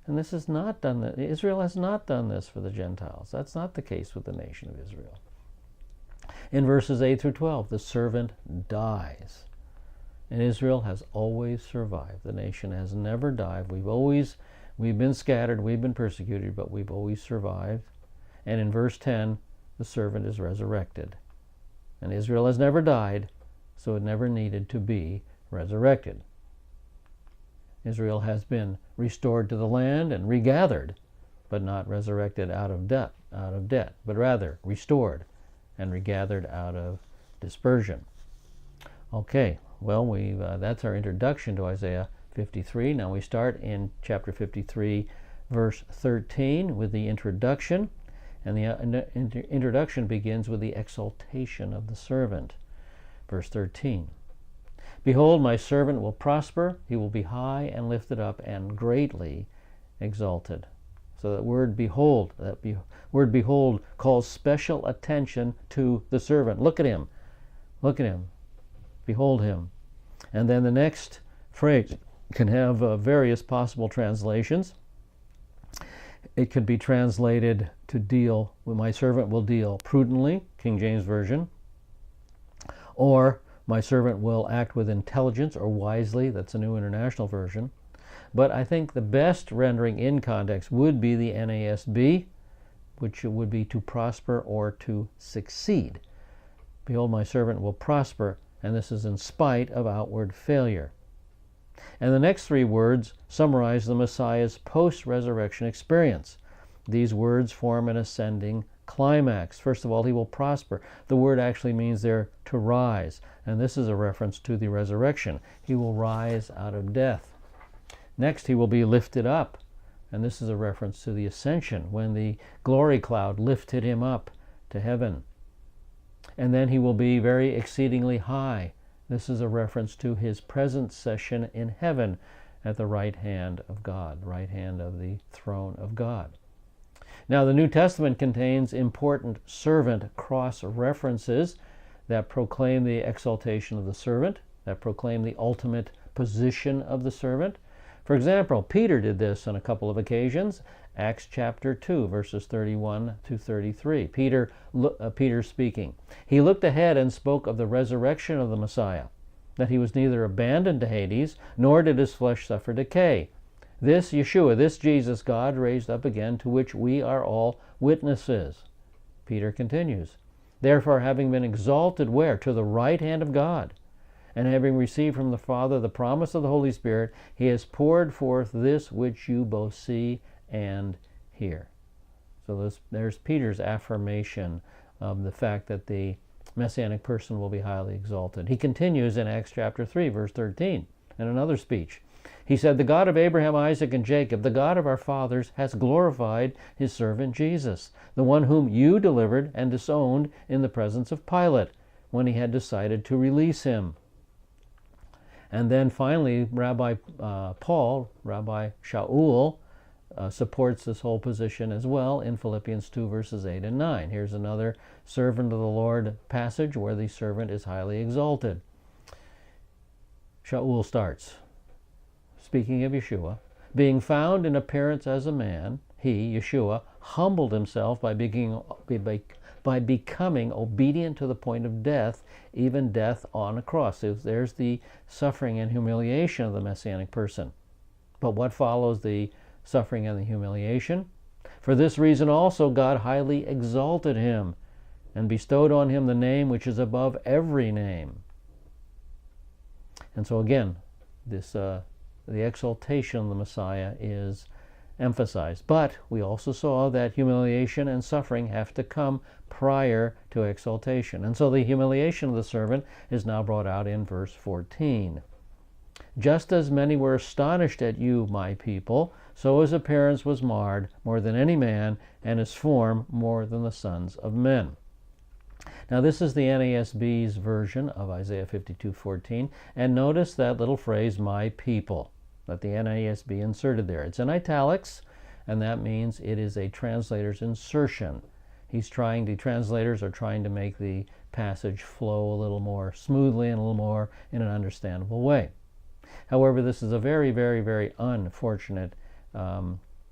And this is not done. Israel has not done this for the Gentiles. That's not the case with the nation of Israel. In verses 8 through 12, the servant dies. And Israel has always survived. The nation has never died. We've been scattered, we've been persecuted, but we've always survived. And in verse 10, the servant is resurrected. And Israel has never died, so it never needed to be resurrected. Israel has been restored to the land and regathered, but not resurrected out of debt, but rather restored and regathered out of dispersion. Okay, well, that's our introduction to Isaiah 53. Now we start in chapter 53, verse 13, with the introduction. And the introduction begins with the exaltation of the servant. Verse 13. Behold, my servant will prosper. He will be high and lifted up and greatly exalted. So that word behold, calls special attention to the servant. Look at him. Look at him. Behold him. And then the next phrase can have various possible translations. It could be translated to deal, my servant will deal prudently, King James Version, or my servant will act with intelligence or wisely, that's a New International Version. But I think the best rendering in context would be the NASB, which would be to prosper or to succeed. Behold, my servant will prosper, and this is in spite of outward failure. And the next three words summarize the Messiah's post-resurrection experience. These words form an ascending climax. First of all, he will prosper. The word actually means there to rise, and this is a reference to the resurrection. He will rise out of death. Next, he will be lifted up, and this is a reference to the ascension, when the glory cloud lifted him up to heaven. And then he will be very exceedingly high. This is a reference to his present session in heaven at the right hand of God, right hand of the throne of God. Now, the New Testament contains important servant cross-references that proclaim the exaltation of the servant, that proclaim the ultimate position of the servant. For example, Peter did this on a couple of occasions. Acts chapter 2, verses 31 to 33. Peter speaking. He looked ahead and spoke of the resurrection of the Messiah, that he was neither abandoned to Hades, nor did his flesh suffer decay. This Yeshua, this Jesus, God raised up again, to which we are all witnesses. Peter continues. Therefore, having been exalted where? To the right hand of God, and having received from the Father the promise of the Holy Spirit, he has poured forth this which you both see and hear. So there's Peter's affirmation of the fact that the Messianic person will be highly exalted. He continues in Acts chapter 3, verse 13, in another speech. He said, the God of Abraham, Isaac, and Jacob, the God of our fathers, has glorified his servant Jesus, the one whom you delivered and disowned in the presence of Pilate, when he had decided to release him. And then finally, Rabbi Shaul, supports this whole position as well in Philippians 2, verses 8 and 9. Here's another servant of the Lord passage where the servant is highly exalted. Shaul starts, speaking of Yeshua, being found in appearance as a man, he, Yeshua, humbled himself by becoming obedient to the point of death, even death on a cross. So there's the suffering and humiliation of the Messianic person. But what follows the suffering and the humiliation? For this reason also God highly exalted him and bestowed on him the name which is above every name. And so again, this the exaltation of the Messiah is emphasized. But we also saw that humiliation and suffering have to come prior to exaltation. And so the humiliation of the servant is now brought out in verse 14. Just as many were astonished at you, my people, so his appearance was marred more than any man, and his form more than the sons of men. Now this is the NASB's version of Isaiah 52:14, and notice that little phrase, my people, that the NASB inserted there. It's in italics, and that means it is a translator's insertion. The translators are trying to make the passage flow a little more smoothly and a little more in an understandable way. However, this is a very, very, very unfortunate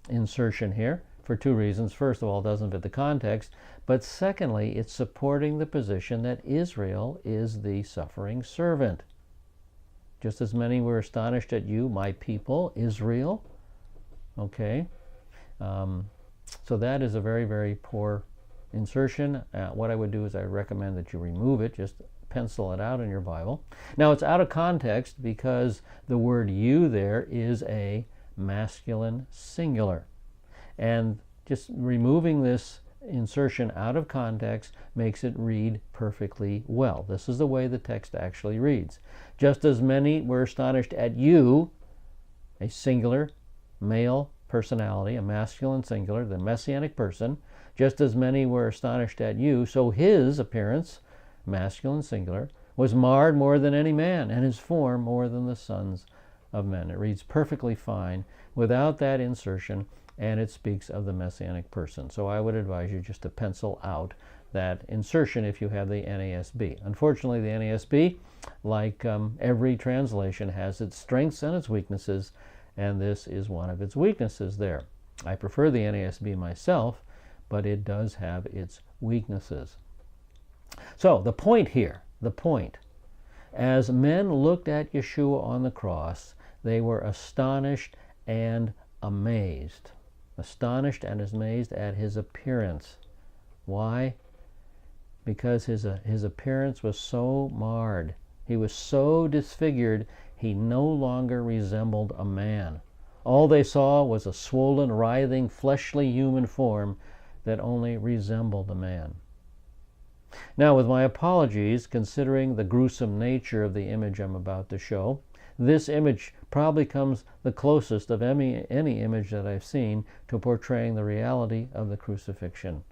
insertion here for two reasons. First of all, it doesn't fit the context, but secondly, it's supporting the position that Israel is the suffering servant. Just as many were astonished at you, my people, Israel. Okay, so that is a very, very poor insertion. What I would do is I recommend that you remove it. Just pencil it out in your Bible. Now it's out of context because the word you there is a masculine singular. And just removing this insertion out of context makes it read perfectly well. This is the way the text actually reads. Just as many were astonished at you, a singular male personality, a masculine singular, the Messianic person, just as many were astonished at you, so his appearance, masculine singular, was marred more than any man, and his form more than the sons of men. It reads perfectly fine without that insertion, and it speaks of the Messianic person. So I would advise you just to pencil out that insertion if you have the NASB. Unfortunately, the NASB, like every translation, has its strengths and its weaknesses, and this is one of its weaknesses there. I prefer the NASB myself, but it does have its weaknesses. So the point here, as men looked at Yeshua on the cross, they were astonished and amazed. Astonished and amazed at his appearance. Why? Because his appearance was so marred. He was so disfigured, he no longer resembled a man. All they saw was a swollen, writhing, fleshly human form that only resembled a man. Now, with my apologies, considering the gruesome nature of the image I'm about to show, this image probably comes the closest of any image that I've seen to portraying the reality of the crucifixion.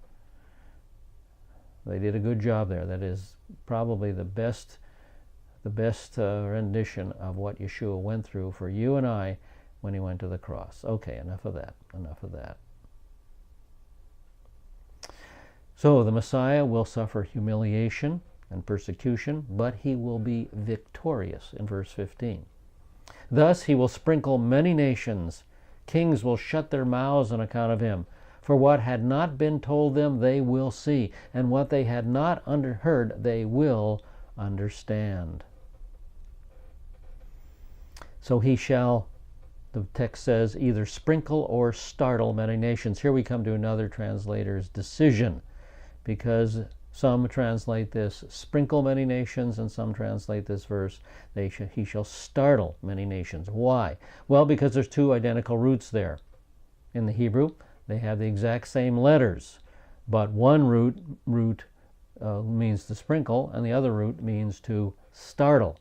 They did a good job there. That is probably the best rendition of what Yeshua went through for you and I when he went to the cross. Okay, enough of that. So the Messiah will suffer humiliation and persecution, but he will be victorious in verse 15. Thus he will sprinkle many nations. Kings will shut their mouths on account of him. For what had not been told them, they will see, and what they had not heard, they will understand. So he shall, the text says, either sprinkle or startle many nations. Here we come to another translator's decision, because some translate this sprinkle many nations, and some translate this verse, he shall startle many nations. Why? Well, because there's two identical roots there. In the Hebrew, they have the exact same letters, but one root means to sprinkle, and the other root means to startle.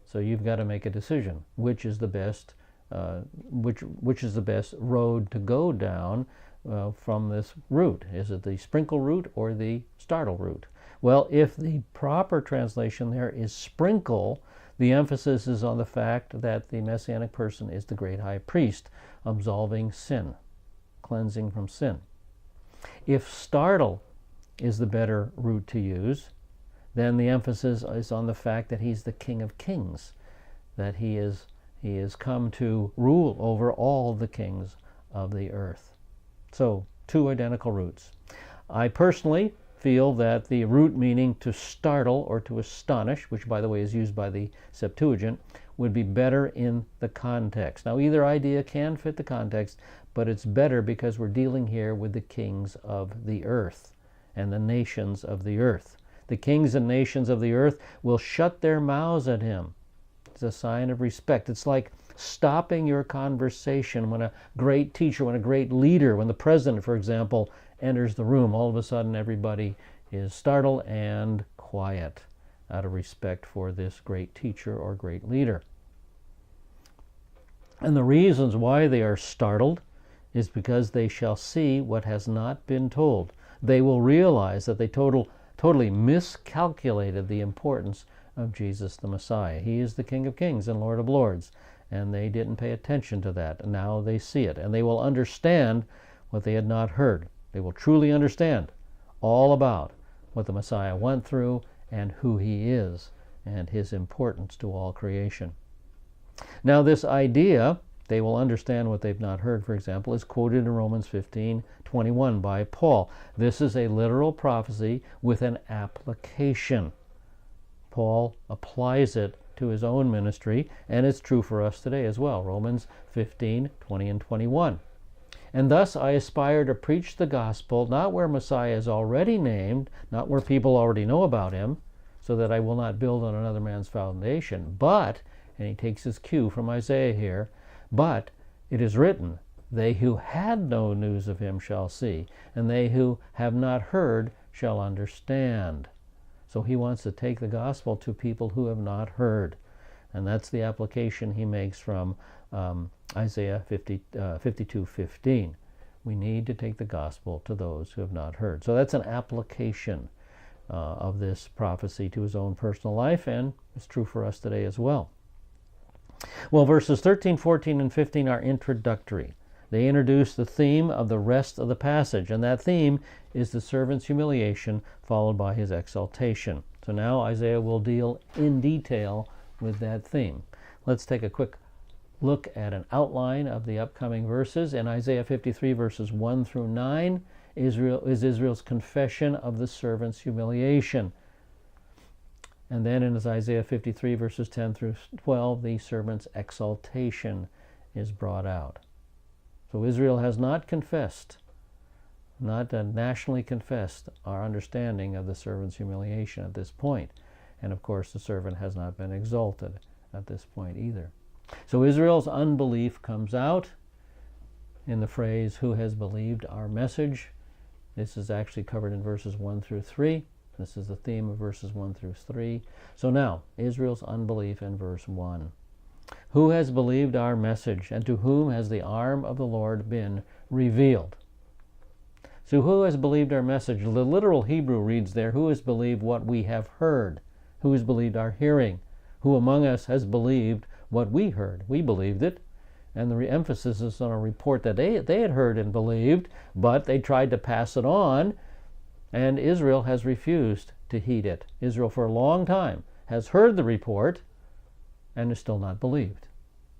So you've got to make a decision. Which is the best road to go down from this root? Is it the sprinkle root or the startle root? Well, if the proper translation there is sprinkle, the emphasis is on the fact that the Messianic person is the great high priest, absolving sin, cleansing from sin. If startle is the better root to use, then the emphasis is on the fact that he's the King of Kings, that he is come to rule over all the kings of the earth. So, two identical roots. I personally feel that the root meaning to startle or to astonish, which by the way is used by the Septuagint, would be better in the context. Now, either idea can fit the context, but it's better because we're dealing here with the kings of the earth and the nations of the earth. The kings and nations of the earth will shut their mouths at him. It's a sign of respect. It's like stopping your conversation when a great teacher, when a great leader, when the president, for example, enters the room. All of a sudden, everybody is startled and quiet out of respect for this great teacher or great leader. And the reasons why they are startled is because they shall see what has not been told. They will realize that they told totally miscalculated the importance of Jesus the Messiah. He is the King of Kings and Lord of Lords, and they didn't pay attention to that. And now they see it, and they will understand what they had not heard. They will truly understand all about what the Messiah went through and who he is and his importance to all creation. Now this idea, they will understand what they've not heard, for example, is quoted in Romans 15:21 by Paul. This is a literal prophecy with an application. Paul applies it to his own ministry, and it's true for us today as well. Romans 15:20 and 21. And thus I aspire to preach the gospel, not where Messiah is already named, not where people already know about him, so that I will not build on another man's foundation, but, and he takes his cue from Isaiah here, but it is written, they who had no news of him shall see, and they who have not heard shall understand. So he wants to take the gospel to people who have not heard. And that's the application he makes from Isaiah 52:15. We need to take the gospel to those who have not heard. So that's an application of this prophecy to his own personal life, and it's true for us today as well. Well, verses 13, 14, and 15 are introductory. They introduce the theme of the rest of the passage, and that theme is the servant's humiliation followed by his exaltation. So now Isaiah will deal in detail with that theme. Let's take a quick look at an outline of the upcoming verses. In Isaiah 53, verses 1 through 9, Israel's confession of the servant's humiliation. And then in Isaiah 53, verses 10 through 12, the servant's exaltation is brought out. So Israel has not confessed, not nationally confessed our understanding of the servant's humiliation at this point. And of course, the servant has not been exalted at this point either. So Israel's unbelief comes out in the phrase, who has believed our message? This is actually covered in verses 1 through 3. This is the theme of verses 1 through 3. So now, Israel's unbelief in verse 1. Who has believed our message, and to whom has the arm of the Lord been revealed? So who has believed our message? The literal Hebrew reads there, who has believed what we have heard? Who has believed our hearing? Who among us has believed what we heard? We believed it. And the emphasis is on a report that they had heard and believed, but they tried to pass it on, and Israel has refused to heed it. Israel for a long time has heard the report and is still not believed.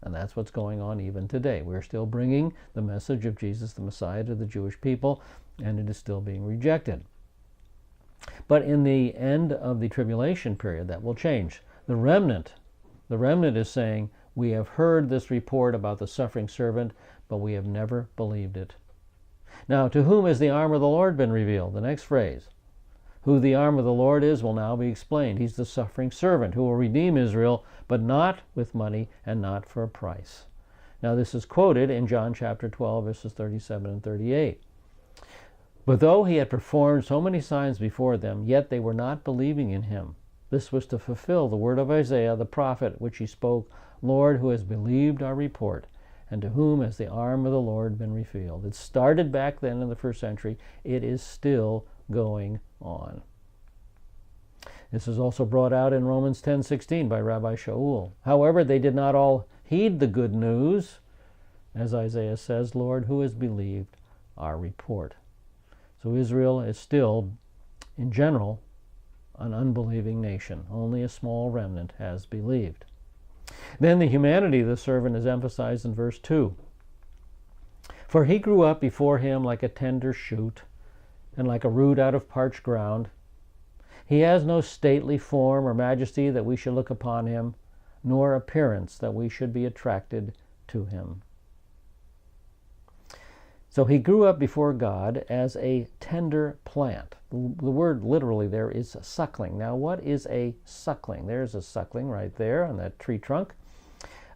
And that's what's going on even today. We're still bringing the message of Jesus the Messiah to the Jewish people, and it is still being rejected. But in the end of the tribulation period, that will change. The remnant is saying, we have heard this report about the suffering servant, but we have never believed it. Now, to whom has the arm of the Lord been revealed? The next phrase. Who the arm of the Lord is will now be explained. He's the suffering servant who will redeem Israel, but not with money and not for a price. Now, this is quoted in John chapter 12, verses 37 and 38. But though he had performed so many signs before them, yet they were not believing in him. This was to fulfill the word of Isaiah the prophet, which he spoke, Lord, who has believed our report, and to whom has the arm of the Lord been revealed. It started back then in the first century. It is still going on. This is also brought out in Romans 10:16 by Rabbi Shaul. However, they did not all heed the good news. As Isaiah says, Lord, who has believed our report? So Israel is still, in general, an unbelieving nation. Only a small remnant has believed. Then the humanity of the servant is emphasized in verse 2. For he grew up before him like a tender shoot, and like a root out of parched ground. He has no stately form or majesty that we should look upon him, nor appearance that we should be attracted to him. So he grew up before God as a tender plant. The word literally there is suckling. Now, what is a suckling? There's a suckling right there on that tree trunk.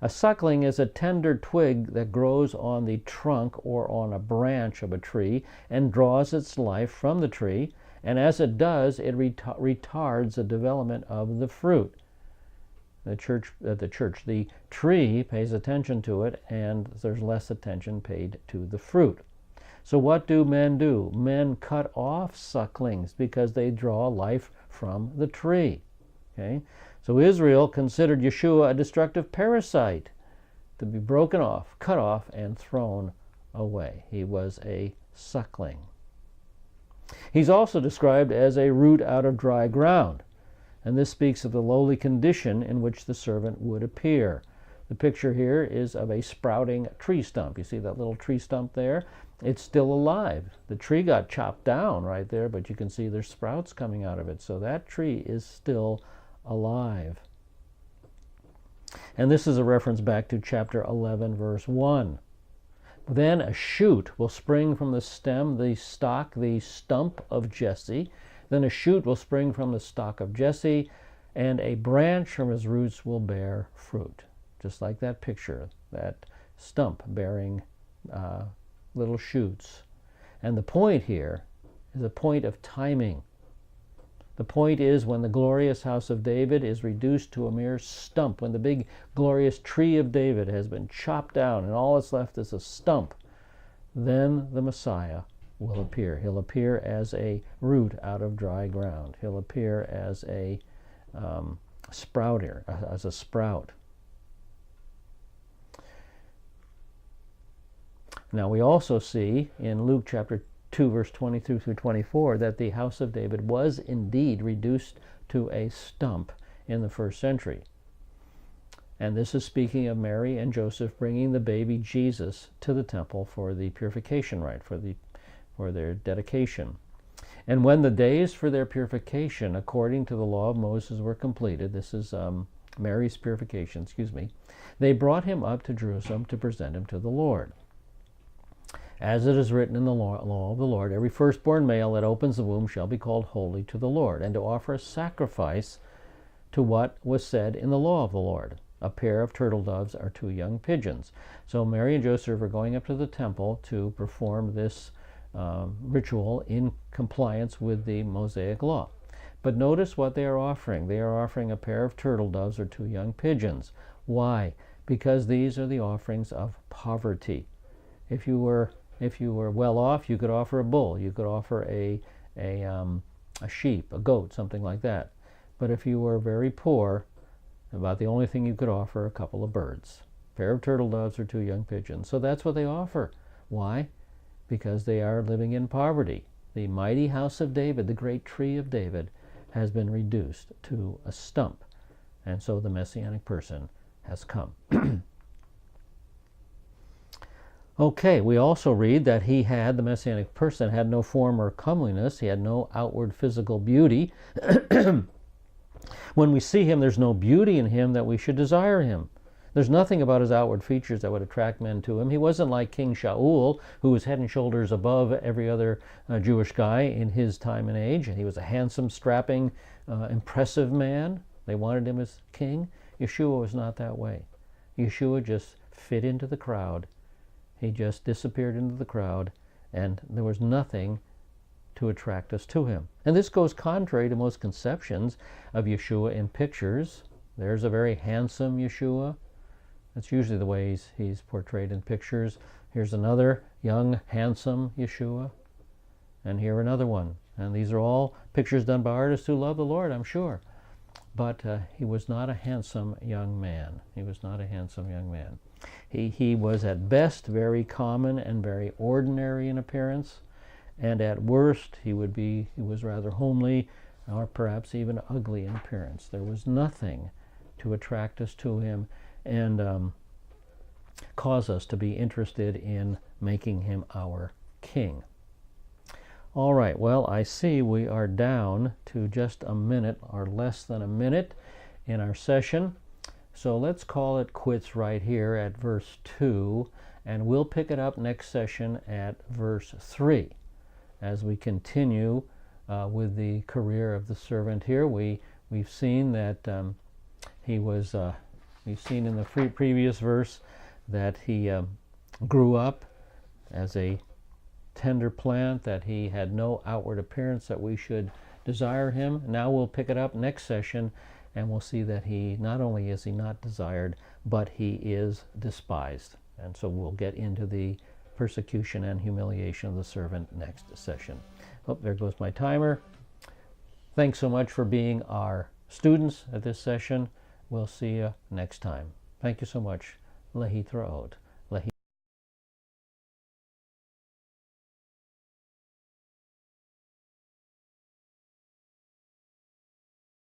A suckling is a tender twig that grows on the trunk or on a branch of a tree and draws its life from the tree, and as it does, it retards the development of the fruit. The tree pays attention to it, and there's less attention paid to the fruit. So what do? Men cut off sucklings because they draw life from the tree. Okay? So Israel considered Yeshua a destructive parasite to be broken off, cut off, and thrown away. He was a suckling. He's also described as a root out of dry ground, and this speaks of the lowly condition in which the servant would appear. The picture here is of a sprouting tree stump. You see that little tree stump there? It's still alive. The tree got chopped down right there, but you can see there's sprouts coming out of it. So that tree is still alive. And this is a reference back to chapter 11, verse 1. Then a shoot will spring from the stem, the stock, the stump of Jesse. Then a shoot will spring from the stock of Jesse, and a branch from his roots will bear fruit. Just like that picture, that stump bearing little shoots. And the point here is a point of timing. The point is when the glorious house of David is reduced to a mere stump, when the big glorious tree of David has been chopped down and all that's left is a stump, then the Messiah will appear. He'll appear as a root out of dry ground. He'll appear as a sprouter, as a sprout. Now we also see in Luke chapter 2, verse 22 through 24, that the house of David was indeed reduced to a stump in the first century. And this is speaking of Mary and Joseph bringing the baby Jesus to the temple for the purification rite, for their dedication. And when the days for their purification, according to the law of Moses, were completed, this is Mary's purification, they brought him up to Jerusalem to present him to the Lord. As it is written in the law of the Lord, every firstborn male that opens the womb shall be called holy to the Lord, and to offer a sacrifice to what was said in the law of the Lord, a pair of turtle doves or 2 young pigeons. So Mary and Joseph are going up to the temple to perform this ritual in compliance with the Mosaic law. But notice what they are offering. They are offering a pair of turtle doves or 2 young pigeons. Why? Because these are the offerings of poverty. If you were well off, you could offer a bull, you could offer a sheep, a goat, something like that. But if you were very poor, about the only thing you could offer, a couple of birds, a pair of turtle doves or 2 young pigeons. So that's what they offer. Why? Because they are living in poverty. The mighty house of David, the great tree of David, has been reduced to a stump. And so the Messianic person has come. Okay, we also read that the Messianic person had no form or comeliness. He had no outward physical beauty. When we see him, there's no beauty in him that we should desire him. There's nothing about his outward features that would attract men to him. He wasn't like King Shaul, who was head and shoulders above every other Jewish guy in his time and age. He was a handsome, strapping, impressive man. They wanted him as king. Yeshua was not that way. Yeshua just fit into the crowd. He just disappeared into the crowd, and there was nothing to attract us to him. And this goes contrary to most conceptions of Yeshua in pictures. There's a very handsome Yeshua. That's usually the way he's portrayed in pictures. Here's another young, handsome Yeshua, and here another one. And these are all pictures done by artists who love the Lord, I'm sure. But he was not a handsome young man. He was not a handsome young man. He was at best very common and very ordinary in appearance, and at worst he was rather homely or perhaps even ugly in appearance. There was nothing to attract us to him and cause us to be interested in making him our king. All right, well, I see we are down to just a minute or less than a minute in our session. So let's call it quits right here at verse 2, and we'll pick it up next session at verse 3 as we continue with the career of the servant here. We've seen that we've seen in the previous verse that he grew up as a tender plant, that he had no outward appearance that we should desire him. Now we'll pick it up next session, and we'll see that he not only is he not desired, but he is despised. And so we'll get into the persecution and humiliation of the servant next session. Oh, there goes my timer. Thanks so much for being our students at this session. We'll see you next time. Thank you so much. Lehi Traot.